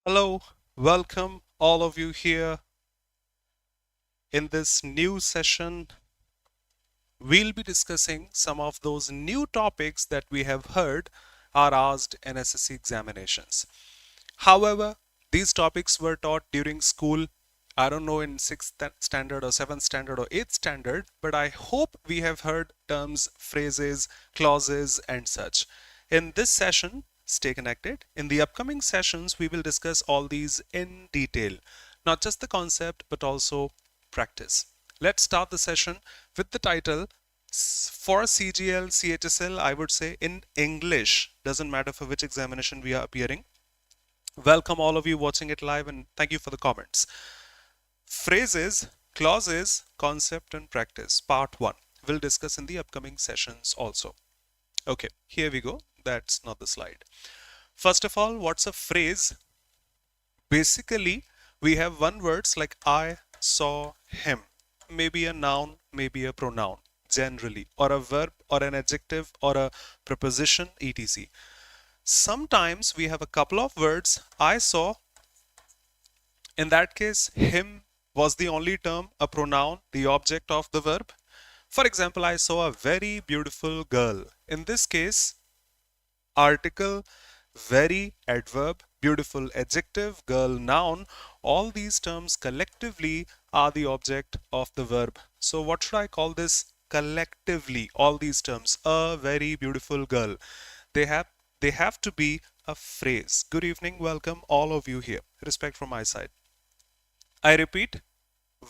Hello, welcome all of you here in this new session. We'll be discussing some of those new topics that we have heard are asked in SSC examinations. However, these topics were taught during school, I don't know in 6th standard or 7th standard or 8th standard, but I hope we have heard terms, phrases, clauses, and such. In this session, stay connected. In the upcoming sessions, we will discuss all these in detail, not just the concept, but also practice. Let's start the session with the title for CGL, CHSL, I would say in English, doesn't matter for which examination we are appearing. Welcome all of you watching it live and thank you for the comments. Phrases, clauses, concept and practice, part 1. We'll discuss in the upcoming sessions also. Okay, here we go. That's not the slide. First of all, what's a phrase? Basically, we have one words like I saw him. Maybe a noun, maybe a pronoun, generally, or a verb or an adjective or a preposition, etc. Sometimes we have a couple of words. I saw. In that case, him was the only term, a pronoun, the object of the verb. For example, I saw a very beautiful girl. In this case, article, very, adverb, beautiful, adjective, girl, noun, all these terms collectively are the object of the verb. So what should I call this? Collectively, all these terms, a very beautiful girl. They have to be a phrase. Good evening, welcome all of you here. Respect from my side. I repeat,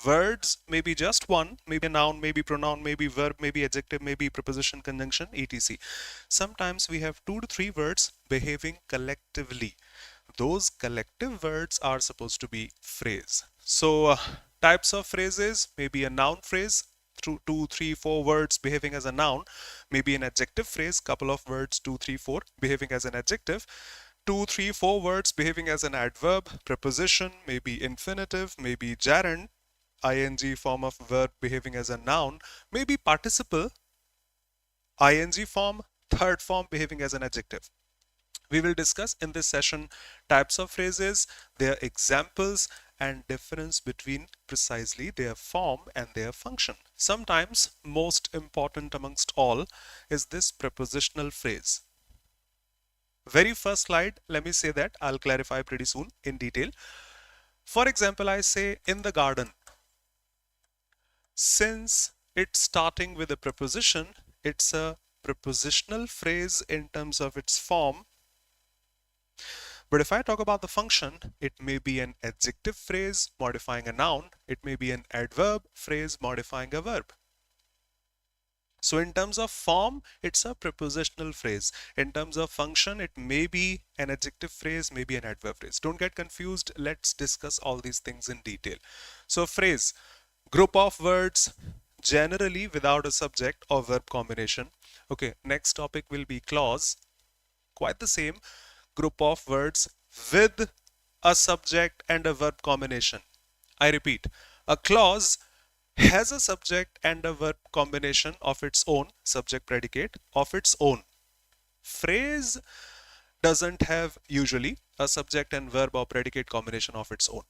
words may be just one, maybe a noun, maybe pronoun, maybe verb, maybe adjective, maybe preposition, conjunction, etc. Sometimes we have 2 to 3 words behaving collectively. Those collective words are supposed to be phrase. So types of phrases, maybe a noun phrase, 2, 3, 4 words behaving as a noun, maybe an adjective phrase, couple of words, 2, 3, 4 behaving as an adjective, 2, 3, 4 words behaving as an adverb, preposition, maybe infinitive, maybe gerund, ing form of verb behaving as a noun, maybe participle, ing form, third form behaving as an adjective. We will discuss in this session types of phrases, their examples, and difference between precisely their form and their function. Sometimes, most important amongst all is this prepositional phrase. Very first slide, let me say that, I'll clarify pretty soon in detail. For example, I say in the garden. Since it's starting with a preposition, it's a prepositional phrase in terms of its form. But if I talk about the function, it may be an adjective phrase modifying a noun. It may be an adverb phrase modifying a verb. So in terms of form, it's a prepositional phrase. In terms of function, it may be an adjective phrase, maybe an adverb phrase. Don't get confused. Let's discuss all these things in detail. So phrase, group of words, generally without a subject or verb combination. Okay, next topic will be clause. Quite the same. Group of words with a subject and a verb combination. I repeat, a clause has a subject and a verb combination of its own, subject predicate of its own. Phrase doesn't have usually a subject and verb or predicate combination of its own.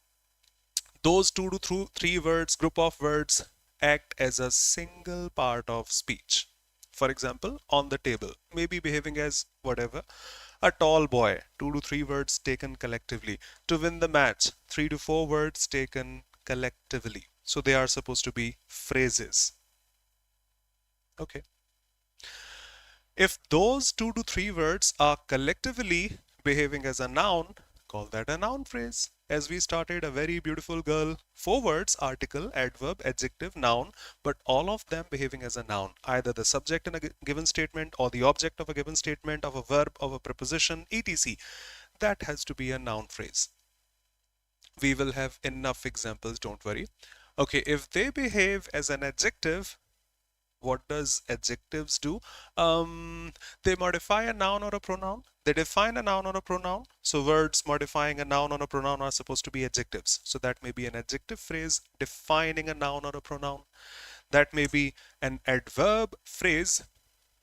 Those 2 to 3 words, group of words, act as a single part of speech. For example, on the table, maybe behaving as whatever. A tall boy, 2 to 3 words taken collectively. To win the match, 3 to 4 words taken collectively. So they are supposed to be phrases. Okay. If those 2 to 3 words are collectively behaving as a noun, call that a noun phrase. As we started, a very beautiful girl, 4 words, article, adverb, adjective, noun, but all of them behaving as a noun, either the subject in a given statement or the object of a given statement, of a verb, of a preposition, etc. That has to be a noun phrase. We will have enough examples, don't worry. Okay, if they behave as an adjective, what does adjectives do? They modify a noun or a pronoun. They define a noun or a pronoun. So words modifying a noun or a pronoun are supposed to be adjectives. So that may be an adjective phrase defining a noun or a pronoun. That may be an adverb phrase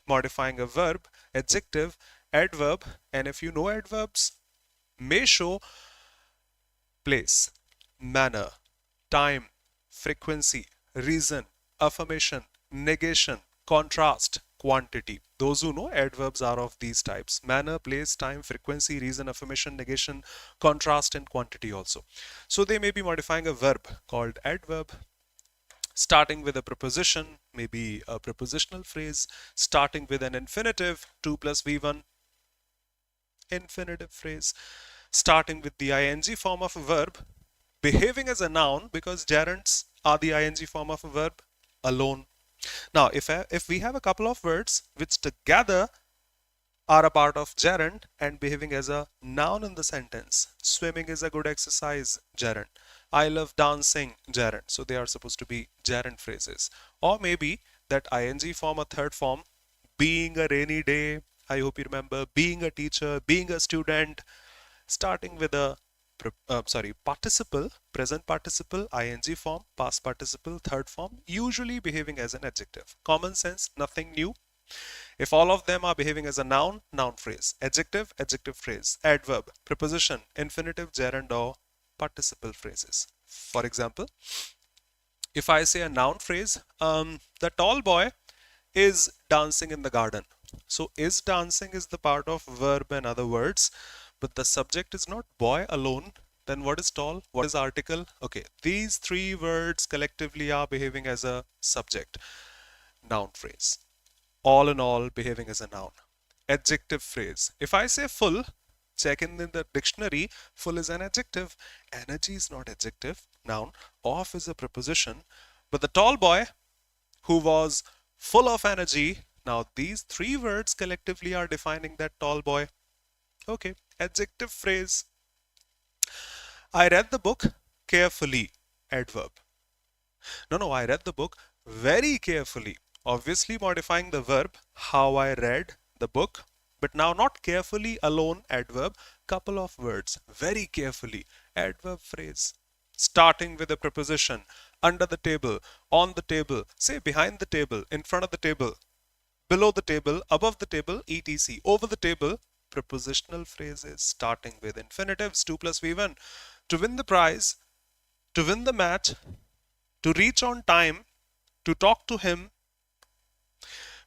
modifying a verb, adjective, adverb. And if you know adverbs, may show place, manner, time, frequency, reason, affirmation, negation, contrast, quantity. Those who know, adverbs are of these types: manner, place, time, frequency, reason, affirmation, negation, contrast, and quantity also. So they may be modifying a verb called adverb, starting with a preposition, maybe a prepositional phrase, starting with an infinitive, 2 plus V1, infinitive phrase, starting with the ing form of a verb, behaving as a noun because gerunds are the ing form of a verb, alone. Now, if we have a couple of words which together are a part of gerund and behaving as a noun in the sentence, swimming is a good exercise, gerund. I love dancing, gerund. So they are supposed to be gerund phrases. Or maybe that ing form, a third form, being a rainy day, I hope you remember, being a teacher, being a student, starting with a participle, present participle, ing form, past participle, third form, usually behaving as an adjective. Common sense, nothing new. If all of them are behaving as a noun, noun phrase, adjective, adjective phrase, adverb, preposition, infinitive, gerund, or participle phrases. For example, if I say a noun phrase, the tall boy is dancing in the garden. So is dancing is the part of verb and other words, but the subject is not boy alone. Then what is tall? What is article? Okay, these three words collectively are behaving as a subject. Noun phrase. All in all, behaving as a noun. Adjective phrase. If I say full, check in the dictionary, full is an adjective. Energy is not adjective. Noun. Off is a preposition. But the tall boy who was full of energy. Now these three words collectively are defining that tall boy. Okay, adjective phrase. I read the book carefully. Adverb. No, I read the book very carefully. Obviously modifying the verb, how I read the book. But now not carefully alone, adverb, couple of words, very carefully, adverb phrase. Starting with a preposition, under the table, on the table, say behind the table, in front of the table, below the table, above the table, etc. Over the table, prepositional phrases starting with infinitives, 2 plus V1. To win the prize, to win the match, to reach on time, to talk to him,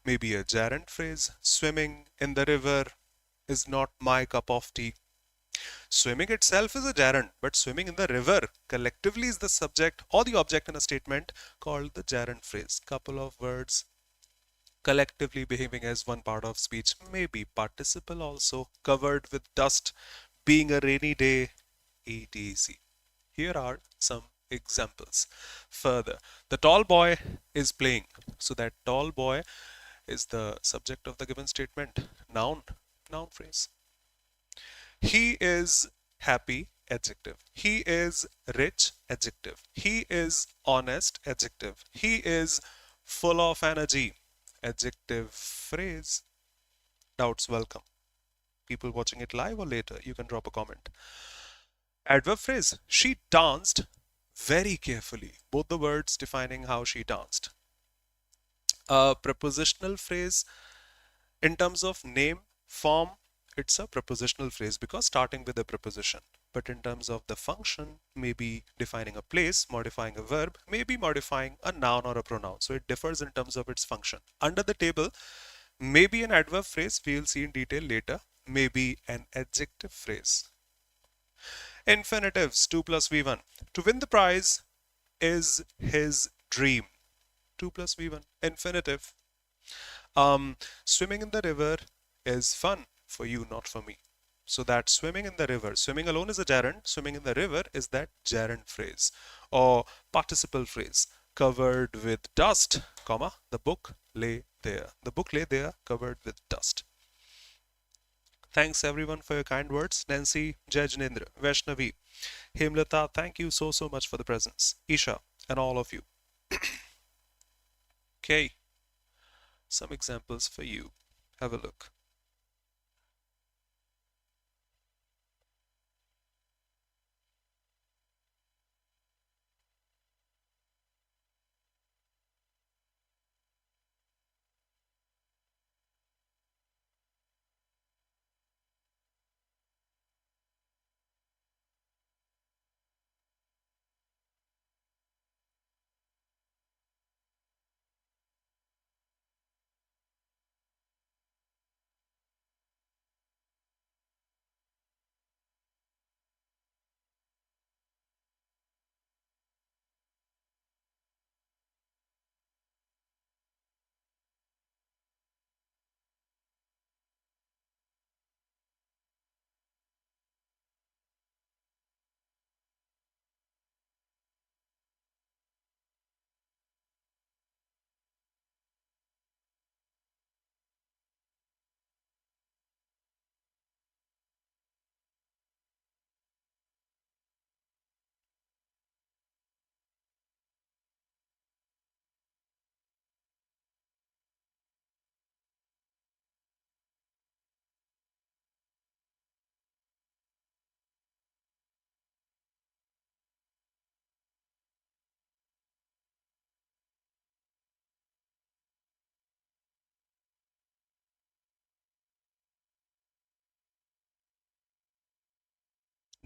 maybe a gerund phrase. Swimming in the river is not my cup of tea. Swimming itself is a gerund, but swimming in the river collectively is the subject or the object in a statement called the gerund phrase. Couple of words collectively behaving as one part of speech. Maybe participle also, covered with dust, being a rainy day, etc. Here are some examples. Further, the tall boy is playing. So that tall boy is the subject of the given statement. Noun, noun phrase. He is happy, adjective. He is rich, adjective. He is honest, adjective. He is full of energy, adjective phrase. Doubts welcome. People watching it live or later, you can drop a comment. Adverb phrase. She danced very carefully. Both the words defining how she danced. A prepositional phrase in terms of name, form, it's a prepositional phrase because starting with a preposition. But in terms of the function, maybe defining a place, modifying a verb, maybe modifying a noun or a pronoun. So it differs in terms of its function. Under the table, maybe an adverb phrase, we'll see in detail later, maybe an adjective phrase. Infinitives, 2 plus V1. To win the prize is his dream. 2 plus V1. Infinitive. Swimming in the river is fun for you, not for me. So that swimming in the river, swimming alone is a gerund, swimming in the river is that gerund phrase or participle phrase. Covered with dust, comma, the book lay there. The book lay there covered with dust. Thanks everyone for your kind words. Nancy, Jajnendra, Vaishnavi, Hemlata, thank you so much for the presence. Isha and all of you. Okay, some examples for you. Have a look.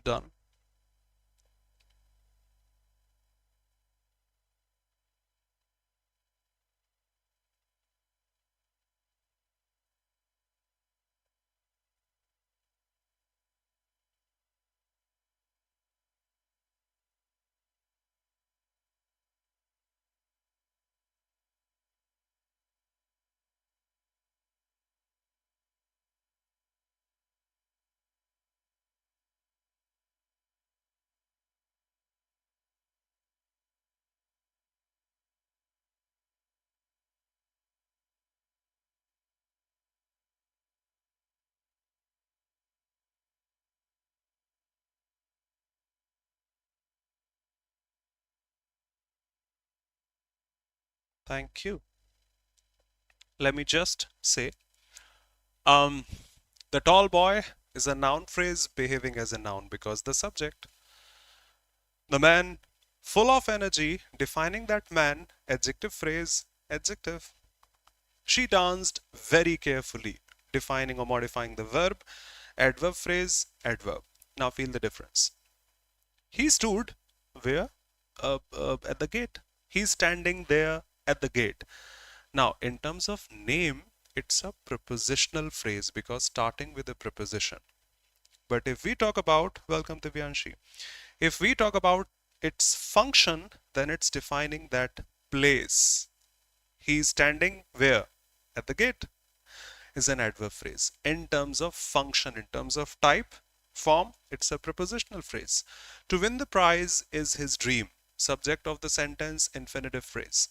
Done. Thank you. Let me just say, um, the tall boy is a noun phrase behaving as a noun because the subject. The man full of energy, defining that man, adjective phrase, adjective. She danced very carefully, defining or modifying the verb, adverb phrase, adverb. Now feel the difference. He stood where? At the gate. He's standing there at the gate. Now, in terms of name, it's a prepositional phrase because starting with a preposition. But if we talk about, welcome to Vyanshi, if we talk about its function, then it's defining that place. He's standing where? At the gate is an adverb phrase. In terms of function, in terms of type, form, it's a prepositional phrase. To win the prize is his dream. Subject of the sentence, infinitive phrase.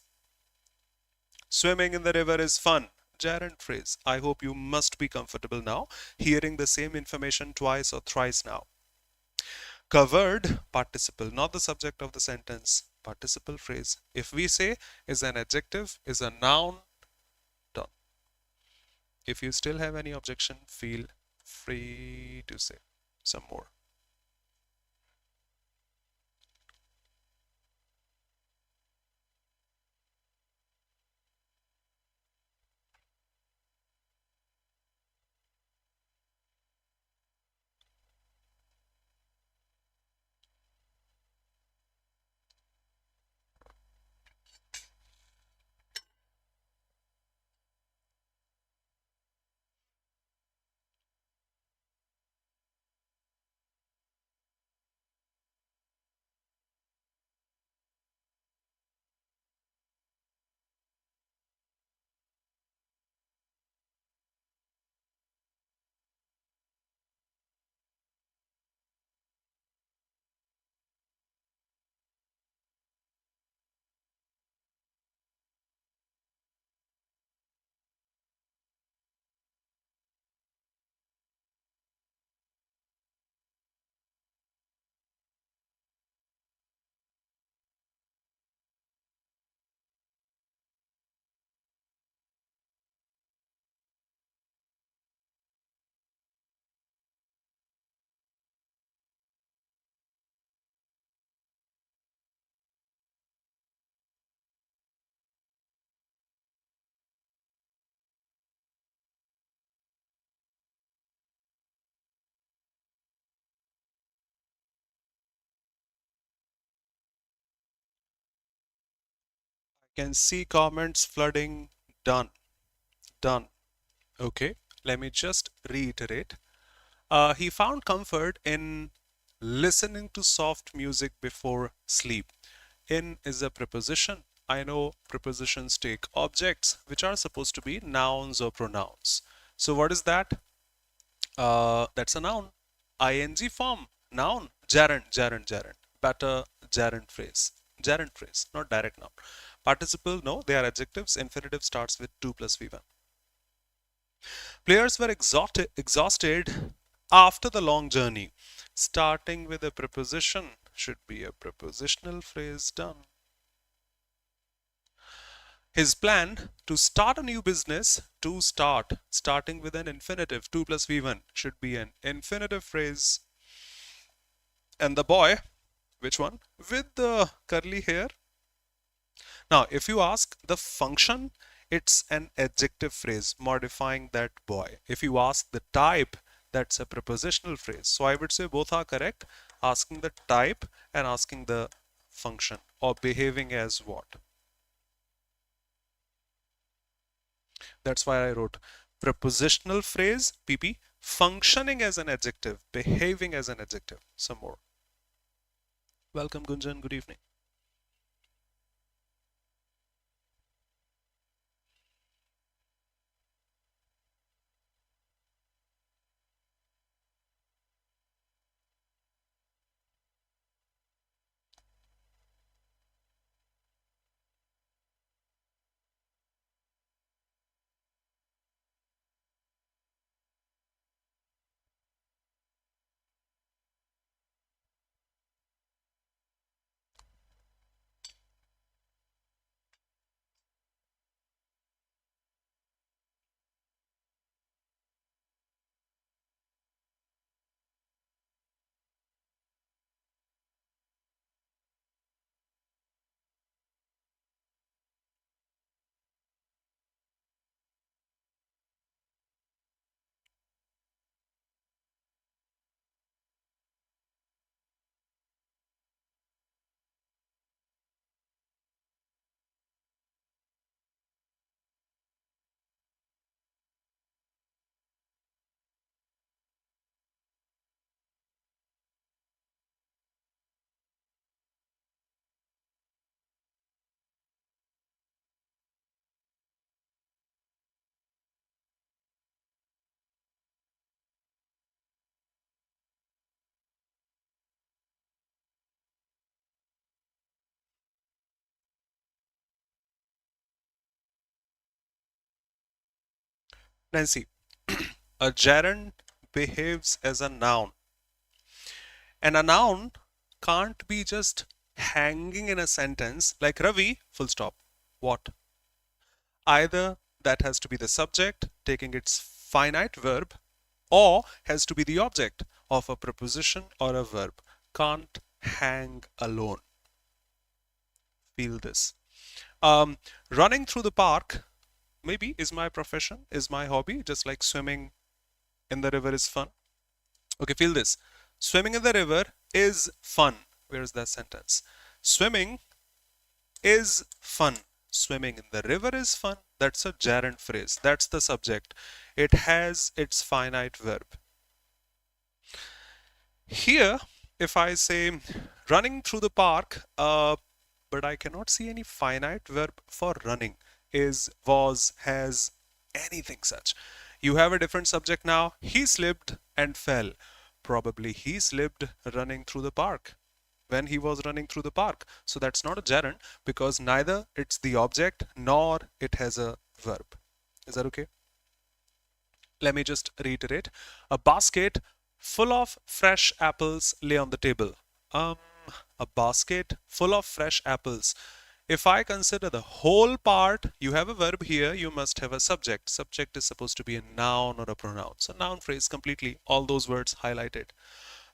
Swimming in the river is fun. Gerund phrase. I hope you must be comfortable now, hearing the same information twice or thrice now. Covered, participle, not the subject of the sentence. Participle phrase. If we say is an adjective, is a noun, done. If you still have any objection, feel free to say some more. Can see comments flooding. Done. Done. Okay. Let me just reiterate. He found comfort in listening to soft music before sleep. In is a preposition. I know prepositions take objects which are supposed to be nouns or pronouns. So what is that? That's a noun. ing form. Noun. Gerund, gerund, gerund. Better gerund phrase. Gerund phrase, not direct noun. Participle, no, they are adjectives. Infinitive starts with 2 plus V1. Players were exhausted after the long journey. Starting with a preposition should be a prepositional phrase. Done. His plan to start a new business, to start, starting with an infinitive, 2 plus V1 should be an infinitive phrase. And the boy, which one? With the curly hair. Now, if you ask the function, it's an adjective phrase modifying that boy. If you ask the type, That's a prepositional phrase. So I would say both are correct. Asking the type and asking the function, or behaving as what. That's why I wrote prepositional phrase, PP, functioning as an adjective, behaving as an adjective. Some more. Welcome, Gunjan. Good evening. Nancy, a gerund behaves as a noun, and a noun can't be just hanging in a sentence like Ravi, full stop. What? Either that has to be the subject taking its finite verb, or has to be the object of a preposition or a verb. Can't hang alone. Feel this. Running through the park maybe is my profession, is my hobby, just like swimming in the river is fun. Okay, feel this. Swimming in the river is fun. Where's that sentence? Swimming is fun. Swimming in the river is fun. That's a gerund phrase. That's the subject. It has its finite verb. Here, if I say running through the park, but I cannot see any finite verb for running. Is, was, has, anything such. You have a different subject now. He slipped and fell. Probably he slipped running through the park when he was running through the park. So that's not a gerund because neither it's the object nor it has a verb. Is that okay? Let me just reiterate. A basket full of fresh apples lay on the table. Um, a basket full of fresh apples. If I consider the whole part, you have a verb here, you must have a subject. Subject is supposed to be a noun or a pronoun. So noun phrase completely, all those words highlighted.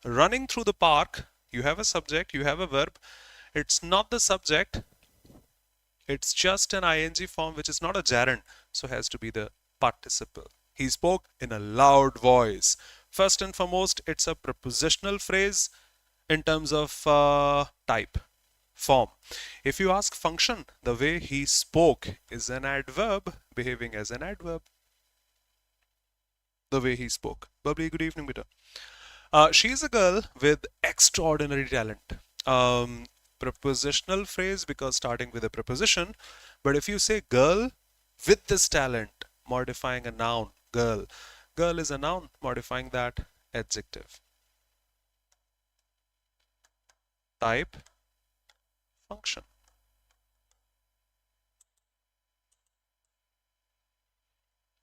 Running through the park, you have a subject, you have a verb. It's not the subject, it's just an ing form which is not a gerund, so has to be the participle. He spoke in a loud voice. First and foremost, it's a prepositional phrase in terms of type, form. If you ask function, the way he spoke is an adverb, behaving as an adverb. The way he spoke. Bubbly, good evening, beta. She is a girl with extraordinary talent. Prepositional phrase because starting with a preposition. But if you say girl with this talent, modifying a noun, girl. Girl is a noun, modifying that adjective. Type, function.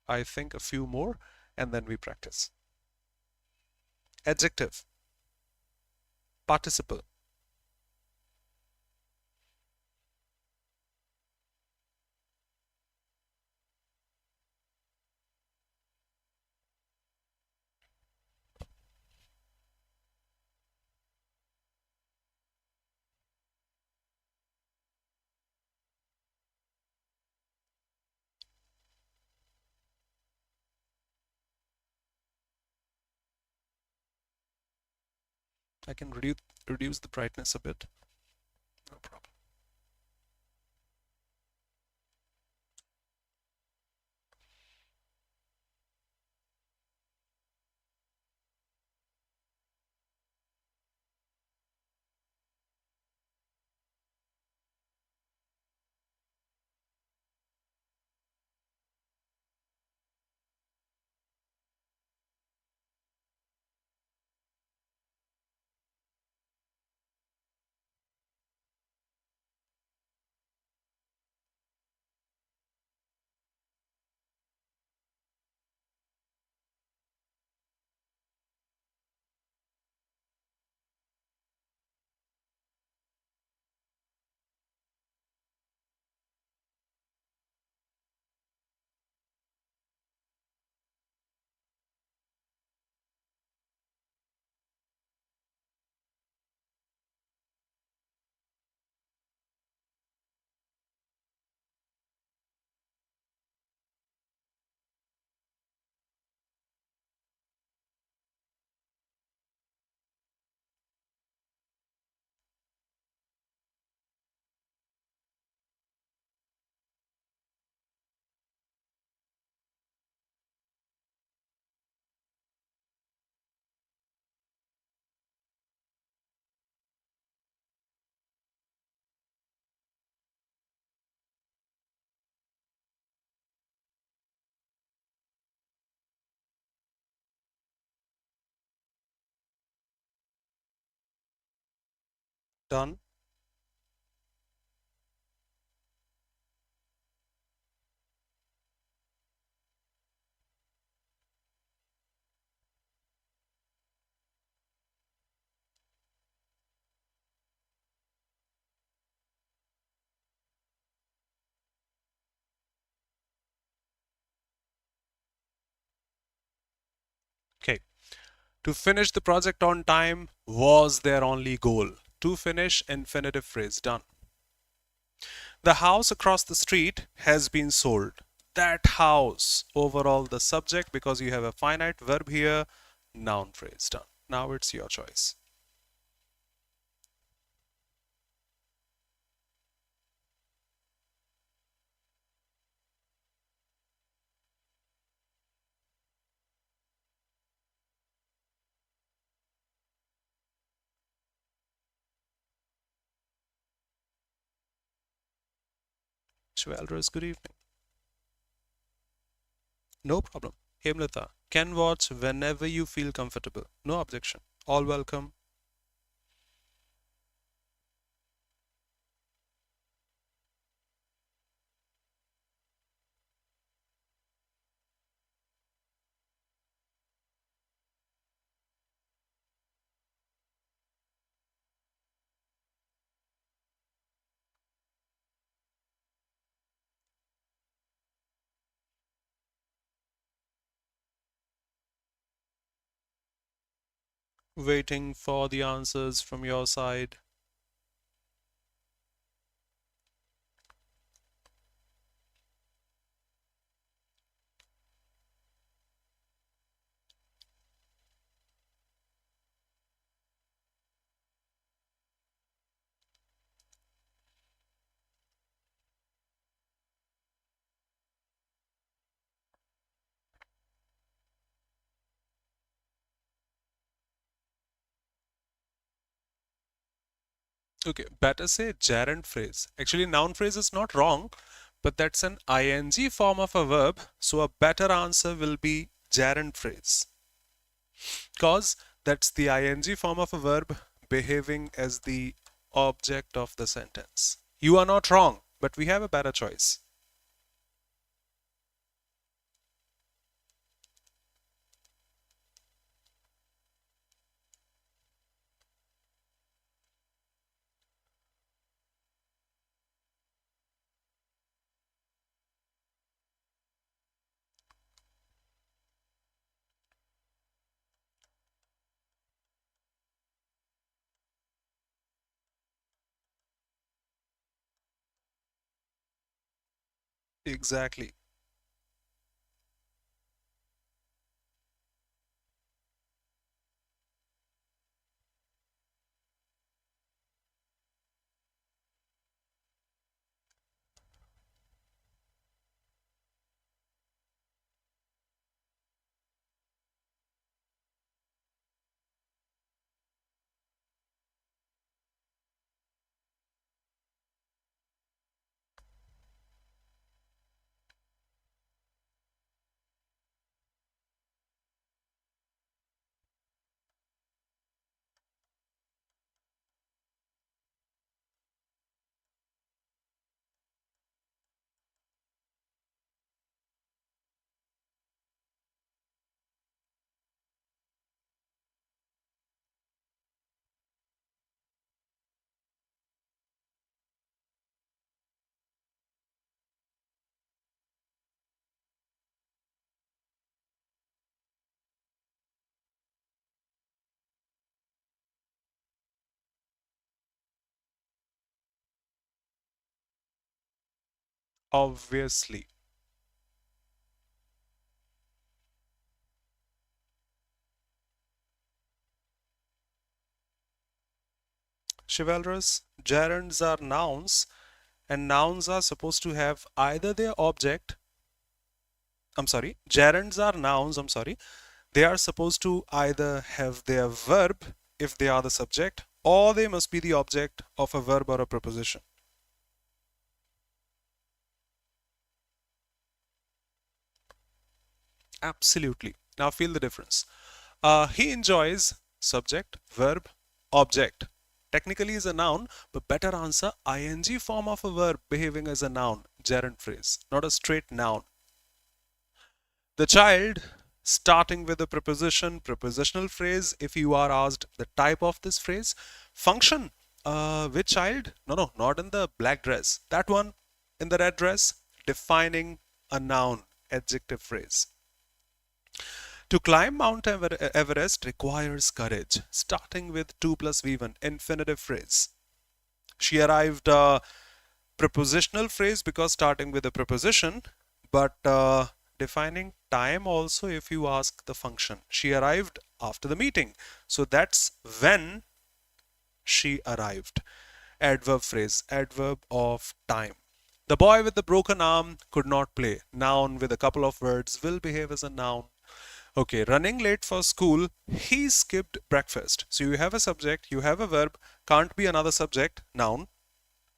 I think a few more and then we practice. Adjective, participle. I can reduce the brightness a bit. No problem. Done. Okay. To finish the project on time was their only goal. To finish, infinitive phrase. Done. The house across the street has been sold. That house. Overall, the subject, because you have a finite verb here, noun phrase. Done. Now it's your choice. Chivalrous, good evening. No problem. Hemlata, can watch whenever you feel comfortable. No objection. All welcome. Waiting for the answers from your side. Okay, better say gerund phrase. Actually, noun phrase is not wrong, but that's an ing form of a verb. So a better answer will be gerund phrase. Because that's the ing form of a verb behaving as the object of the sentence. You are not wrong, but we have a better choice. Exactly. Obviously. Chivalrous, gerunds are nouns, and nouns are supposed to have either their object, gerunds are nouns, they are supposed to either have their verb if they are the subject, or they must be the object of a verb or a preposition. Absolutely. Now feel the difference. He enjoys, subject, verb, object. Technically is a noun, but better answer ing form of a verb behaving as a noun, gerund phrase, not a straight noun. The child, starting with a preposition, prepositional phrase, if you are asked the type of this phrase. Function, which child? No, not in the black dress. That one in the red dress, defining a noun, adjective phrase. To climb Mount Everest requires courage, starting with 2 plus V1, infinitive phrase. She arrived, prepositional phrase because starting with a preposition, but defining time also if you ask the function. She arrived after the meeting. So that's when she arrived. Adverb phrase, adverb of time. The boy with the broken arm could not play. Noun with a couple of words will behave as a noun. Okay, running late for school, he skipped breakfast. So you have a subject, you have a verb, can't be another subject, noun,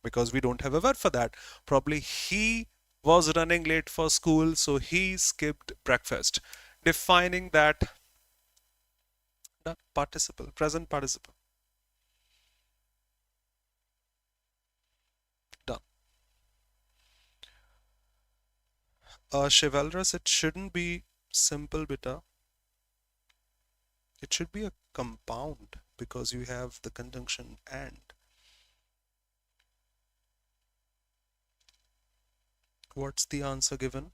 because we don't have a verb for that. Probably he was running late for school, so he skipped breakfast. Defining that participle, present participle. Done. Chivalrous, it shouldn't be simple beta. It should be a compound because you have the conjunction and. What's the answer given?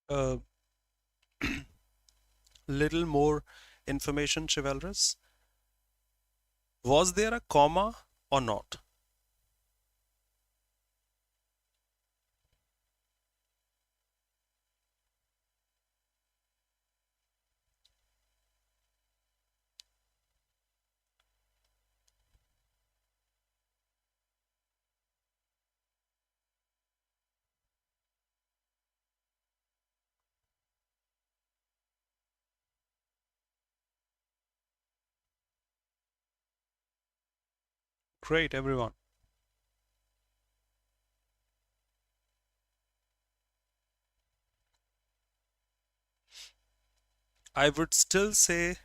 Uh, little more information, chivalrous. Was there a comma or not? Great, everyone. I would still say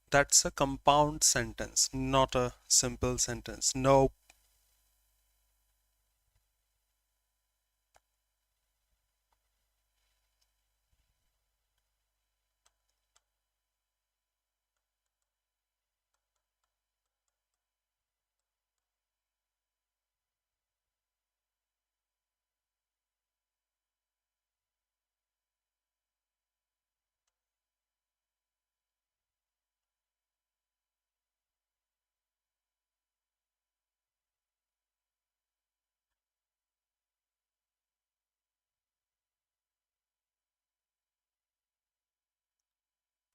that's a compound sentence, not a simple sentence. No.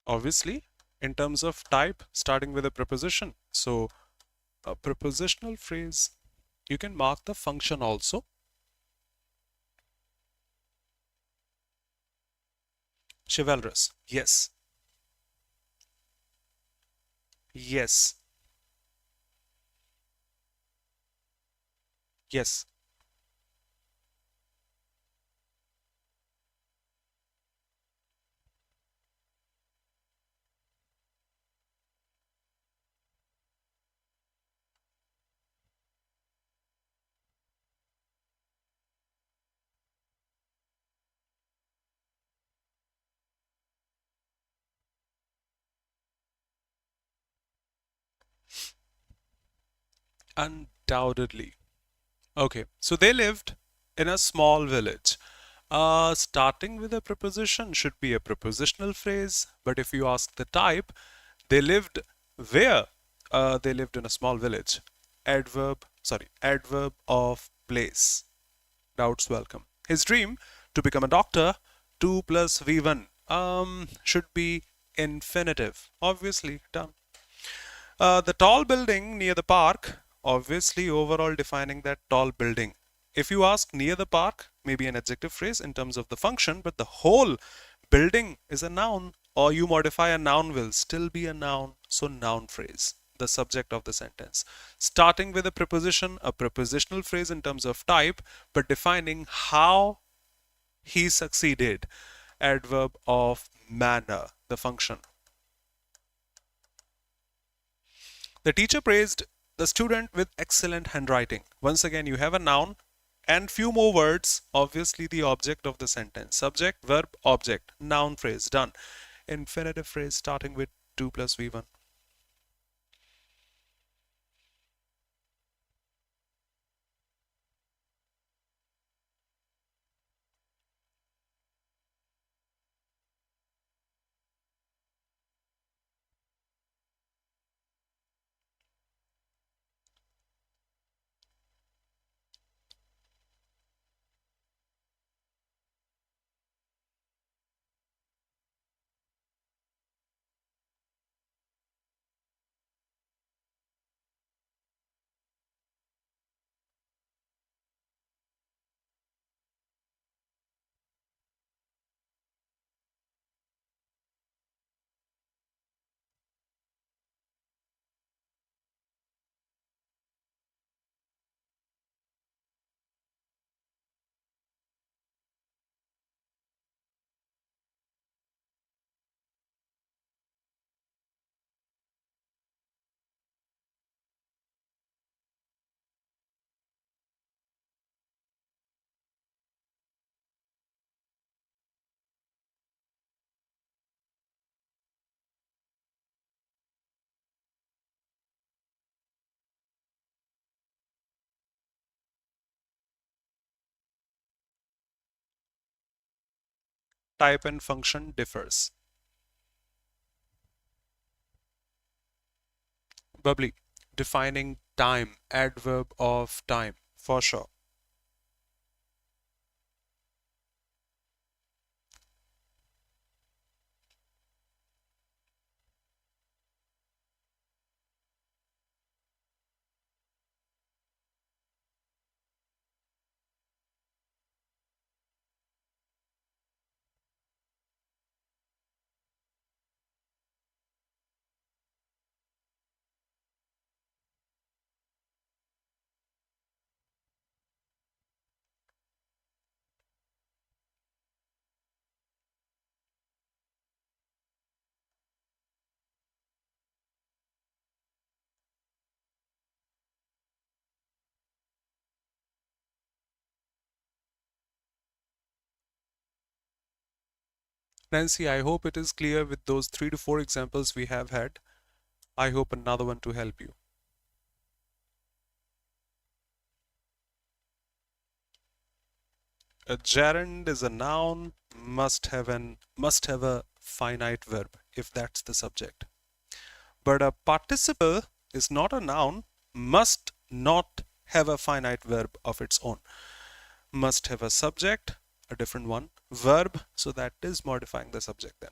Obviously, in terms of type, starting with a preposition. So a prepositional phrase, you can mark the function also. Chivalrous. Yes. Yes. Yes. Undoubtedly. Okay, so they lived in a small village. Starting with a preposition should be a prepositional phrase, but if you ask the type, they lived where? They lived in a small village. Adverb of place. Doubts welcome. His dream to become a doctor, 2 plus V1, should be infinitive. Obviously, done. The tall building near the park, obviously overall defining that tall building. If you ask near the park, maybe an adjective phrase in terms of the function, but the whole building is a noun, or you modify a noun will still be a noun, so noun phrase, the subject of the sentence. Starting with a prepositional phrase in terms of type, but defining how he succeeded. Adverb of manner, the function. The teacher praised the student with excellent handwriting. Once again, you have a noun and few more words, obviously the object of the sentence. Subject, verb, object, noun phrase, done. Infinitive phrase starting with 2 plus V1. Type and function differs. Bubbly, defining time, adverb of time, for sure. Nancy, I hope it is clear with those 3 to 4 examples we have had. I hope another one to help you. A gerund is a noun, must have a finite verb if that's the subject. But a participle is not a noun, must not have a finite verb of its own. Must have a subject, a different one, verb, so that is modifying the subject then.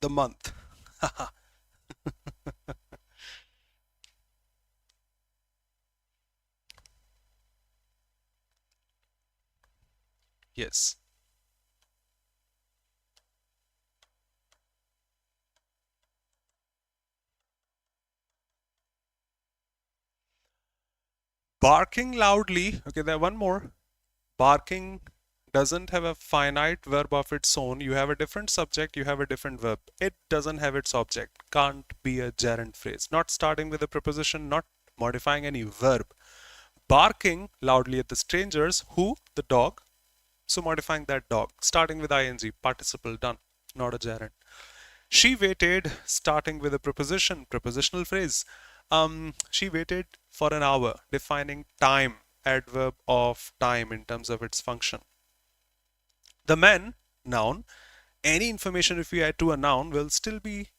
The month. Yes. Barking loudly. Okay, there one more. Barking doesn't have a finite verb of its own. You have a different subject, you have a different verb. It doesn't have its object. Can't be a gerund phrase. Not starting with a preposition, not modifying any verb. Barking loudly at the strangers. Who? The dog. So modifying that dog. Starting with ing, participle, done. Not a gerund. She waited, starting with a preposition, prepositional phrase. She waited for an hour, defining time, adverb of time in terms of its function. The man, noun. Any information if we add to a noun will still be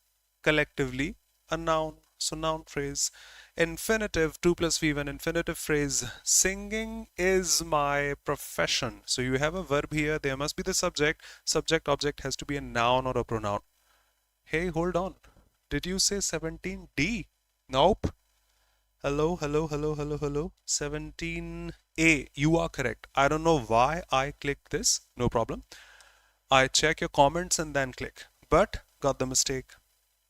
collectively a noun. So noun phrase. Infinitive, 2 plus V1 infinitive phrase. Singing is my profession. So you have a verb here. There must be the subject. Subject object has to be a noun or a pronoun. Hey, hold on. Did you say 17D? Nope. Hello, hello, hello, hello, hello. 17A. You are correct. I don't know why I clicked this. No problem. I check your comments and then click. But got the mistake.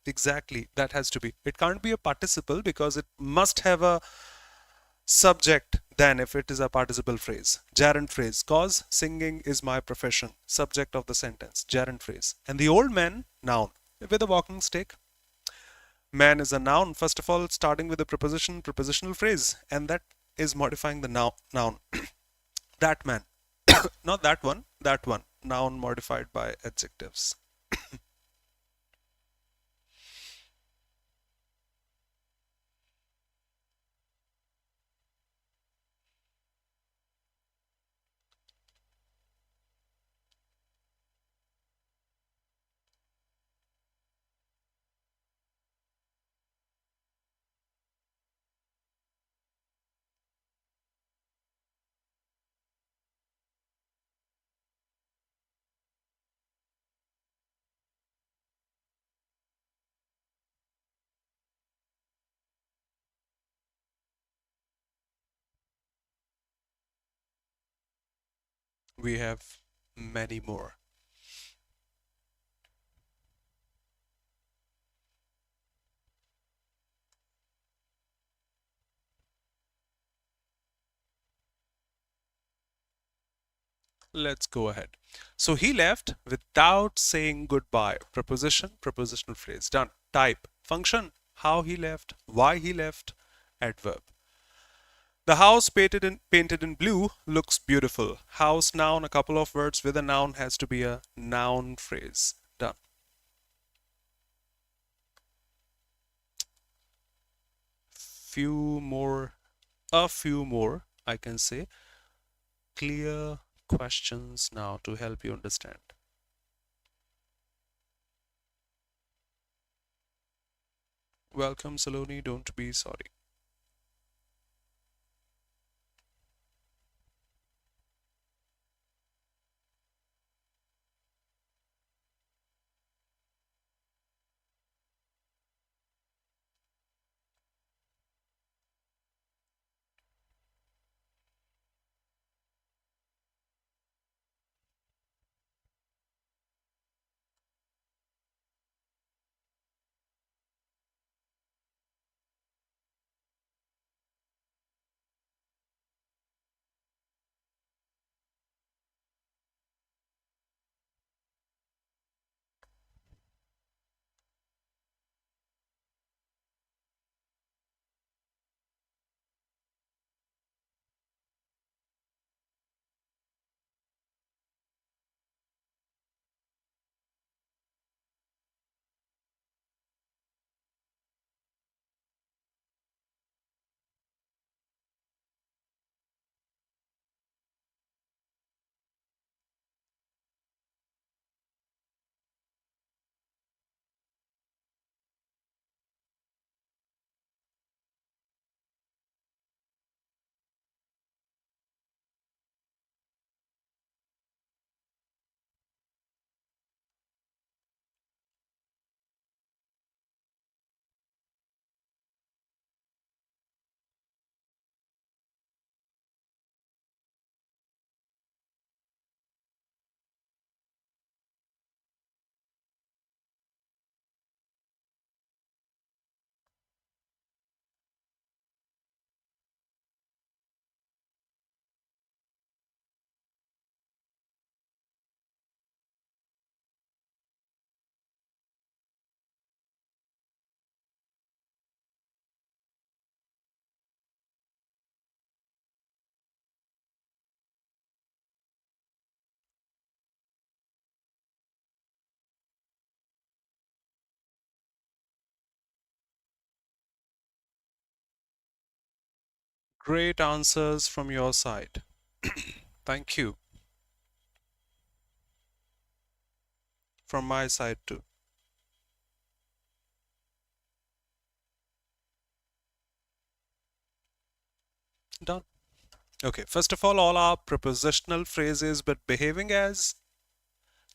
Exactly. That has to be. It can't be a participle because it must have a subject then if it is a participle phrase. Gerund phrase. Cause singing is my profession. Subject of the sentence. Gerund phrase. And the old man, noun. With a walking stick. Man is a noun. First of all, starting with a preposition, prepositional phrase. And that is modifying the noun. That man. Not that one. That one. Noun modified by adjectives. We have many more. Let's go ahead. So he left without saying goodbye. Preposition, prepositional phrase. Done. Type. Function. How he left. Why he left. Adverb. The house painted in blue looks beautiful. House, noun, a couple of words with a noun has to be a noun phrase. Done. A few more, I can say, clear questions now to help you understand. Welcome, Saloni. Don't be sorry. Great answers from your side. Thank you. From my side too. Done. Okay, first of all are prepositional phrases but behaving as,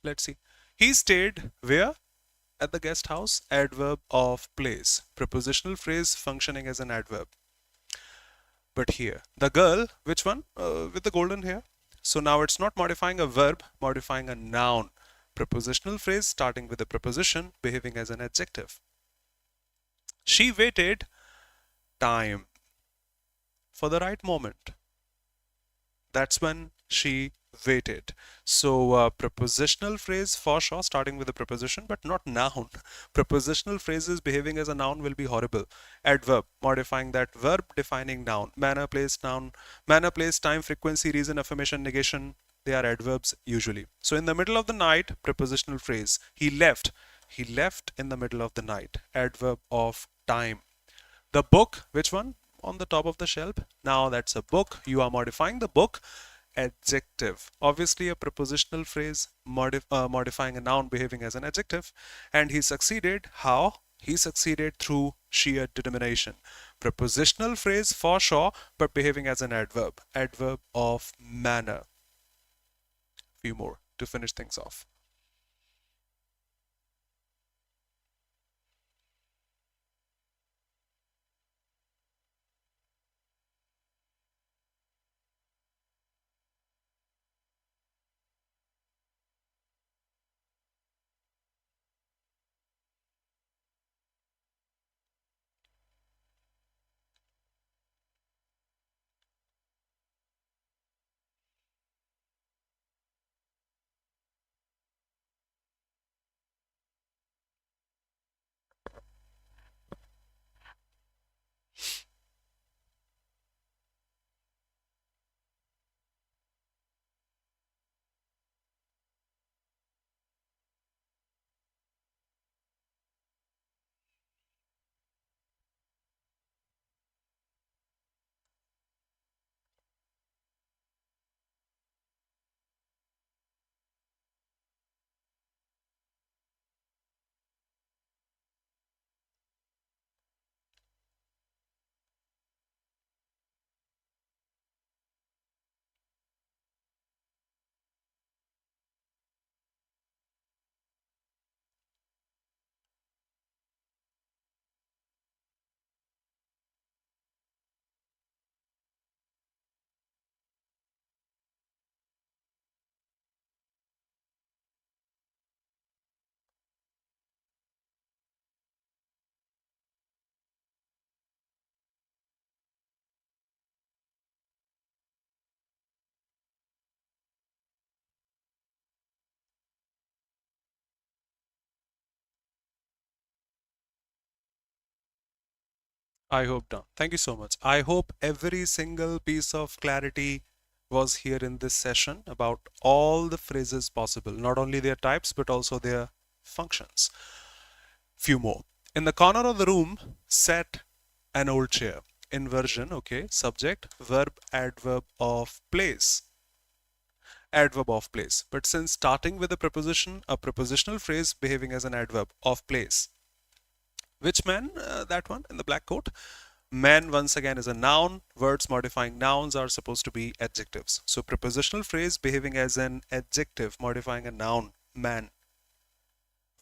let's see. He stayed where? At the guest house. Adverb of place. Prepositional phrase functioning as an adverb. But here, the girl, which one? With the golden hair. So now it's not modifying a verb, modifying a noun. Prepositional phrase starting with a preposition, behaving as an adjective. She waited time for the right moment. That's when she waited. So prepositional phrase for sure starting with a preposition but not noun. Prepositional phrases behaving as a noun will be horrible. Adverb modifying that verb, defining noun. Manner, place, noun. Manner, place, time, frequency, reason, affirmation, negation. They are adverbs usually. So in the middle of the night, prepositional phrase. He left. He left in the middle of the night. Adverb of time. The book, which one? On the top of the shelf. Now that's a book. You are modifying the book. Adjective. Obviously a prepositional phrase modifying a noun behaving as an adjective. And he succeeded. How? He succeeded through sheer determination. Prepositional phrase for sure, but behaving as an adverb. Adverb of manner. Few more to finish things off. I hope done. Thank you so much. I hope every single piece of clarity was here in this session about all the phrases possible, not only their types but also their functions. Few more. In the corner of the room sat an old chair. Inversion, okay. Subject, verb, adverb of place. Adverb of place. But since starting with a preposition, a prepositional phrase behaving as an adverb of place. Which man? That one in the black coat. Man once again is a noun. Words modifying nouns are supposed to be adjectives. So prepositional phrase behaving as an adjective modifying a noun. Man.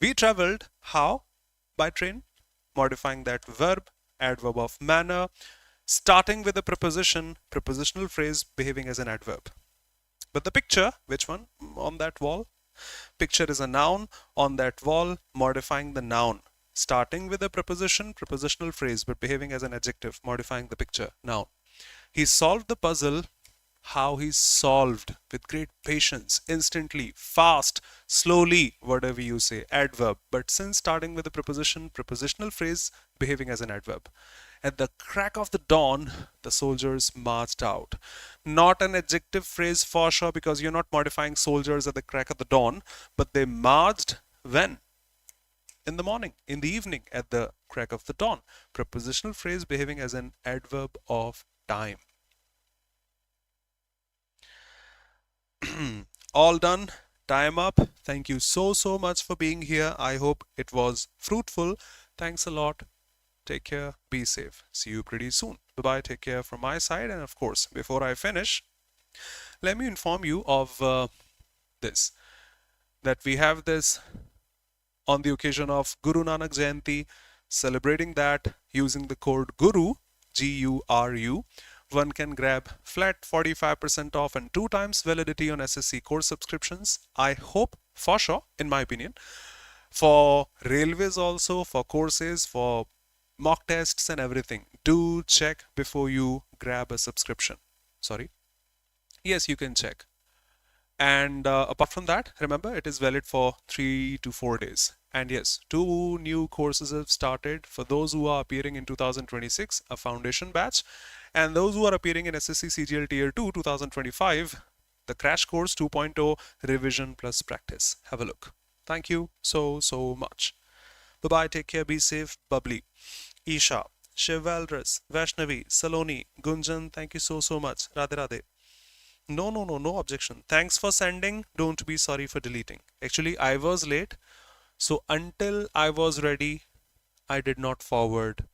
We traveled how? By train. Modifying that verb. Adverb of manner. Starting with a preposition. Prepositional phrase behaving as an adverb. But the picture, which one? On that wall. Picture is a noun. On that wall, modifying the noun. Starting with a preposition, prepositional phrase, but behaving as an adjective, modifying the picture, noun. He solved the puzzle. How he solved, with great patience, instantly, fast, slowly, whatever you say, adverb. But since starting with a preposition, prepositional phrase, behaving as an adverb. At the crack of the dawn, the soldiers marched out. Not an adjective phrase for sure because you're not modifying soldiers at the crack of the dawn, but they marched when? In the morning, in the evening, at the crack of the dawn. Prepositional phrase behaving as an adverb of time. All done. Time up. Thank you so much for being here. I hope it was fruitful. Thanks a lot. Take care. Be safe. See you pretty soon. Bye-bye. Take care from my side. And of course, before I finish, let me inform you of this, that we have this on the occasion of Guru Nanak Jayanti, celebrating that using the code GURU, GURU. One can grab flat 45% off and 2 times validity on SSC course subscriptions. I hope, for sure, in my opinion, for railways also, for courses, for mock tests and everything. Do check before you grab a subscription. Sorry. Yes, you can check. And apart from that, remember, it is valid for 3 to 4 days. And yes, 2 new courses have started for those who are appearing in 2026, a foundation batch, and those who are appearing in SSC CGL Tier 2 2025, the crash course 2.0 revision plus practice. Have a look. Thank you so much. Bye-bye. Take care. Be safe. Bubbly. Isha, Shivalrus, Vaishnavi, Saloni, Gunjan, thank you so much. Radhe Radhe. No objection. Thanks for sending. Don't be sorry for deleting. Actually, I was late. So until I was ready, I did not forward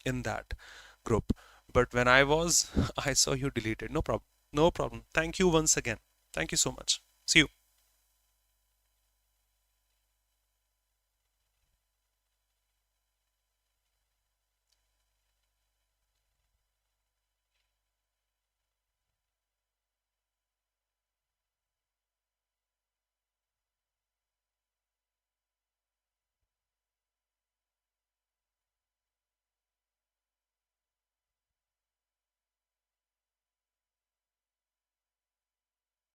in that group. But when I was, I saw you deleted. No problem. No problem. Thank you once again. Thank you so much. See you.